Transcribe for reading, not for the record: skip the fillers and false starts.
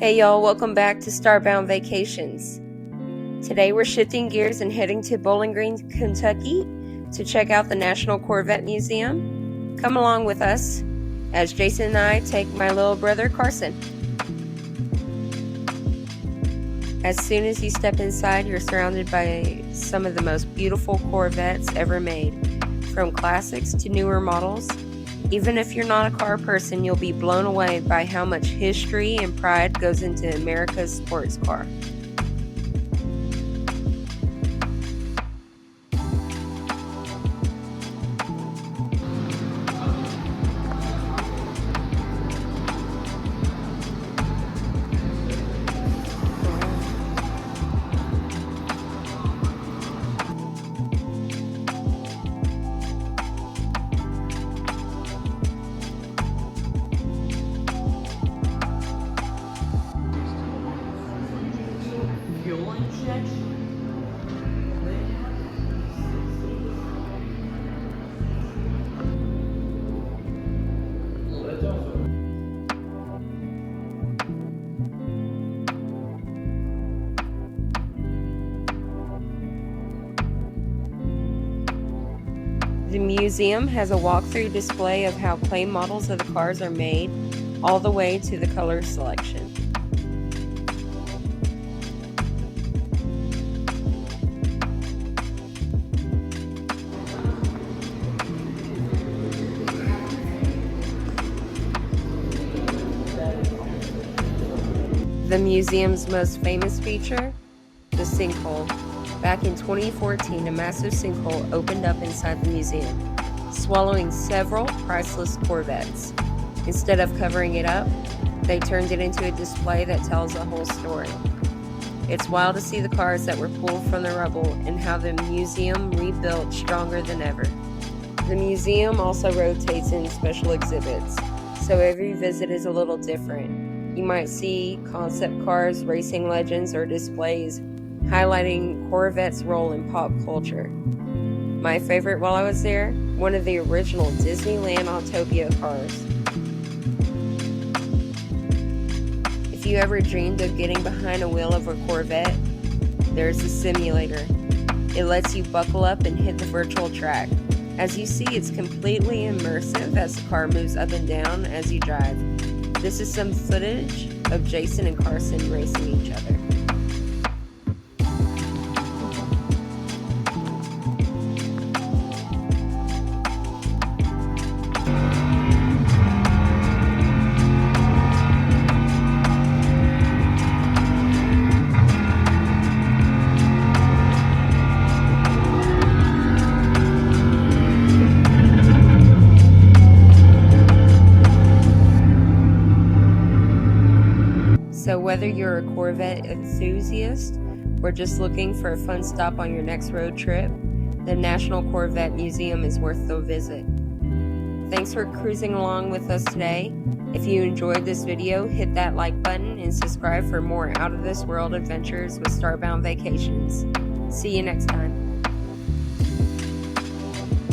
Hey y'all, welcome back to Starr Bound Vacations. Today we're shifting gears and heading to Bowling Green, Kentucky to check out the National Corvette Museum. Come along with us as Jason and I take my little brother Carson. As soon as you step inside, you're surrounded by some of the most beautiful Corvettes ever made, from classics to newer models. Even if you're not a car person, you'll be blown away by how much history and pride goes into America's sports car. The museum has a walkthrough display of how clay models of the cars are made, all the way to the color selection. The museum's most famous feature? The sinkhole. Back in 2014, a massive sinkhole opened up inside the museum, swallowing several priceless Corvettes. Instead of covering it up, they turned it into a display that tells a whole story. It's wild to see the cars that were pulled from the rubble and how the museum rebuilt stronger than ever. The museum also rotates in special exhibits, so every visit is a little different. You might see concept cars, racing legends, or displays highlighting Corvette's role in pop culture. My favorite while I was there, one of the original Disneyland Autopia cars. If you ever dreamed of getting behind a wheel of a Corvette, there's a simulator. It lets you buckle up and hit the virtual track. As you see, it's completely immersive as the car moves up and down as you drive. This is some footage of Jason and Carson racing each other. So whether you're a Corvette enthusiast or just looking for a fun stop on your next road trip, the National Corvette Museum is worth the visit. Thanks for cruising along with us today. If you enjoyed this video, hit that like button and subscribe for more out of this world adventures with Starr Bound Vacations. See you next time.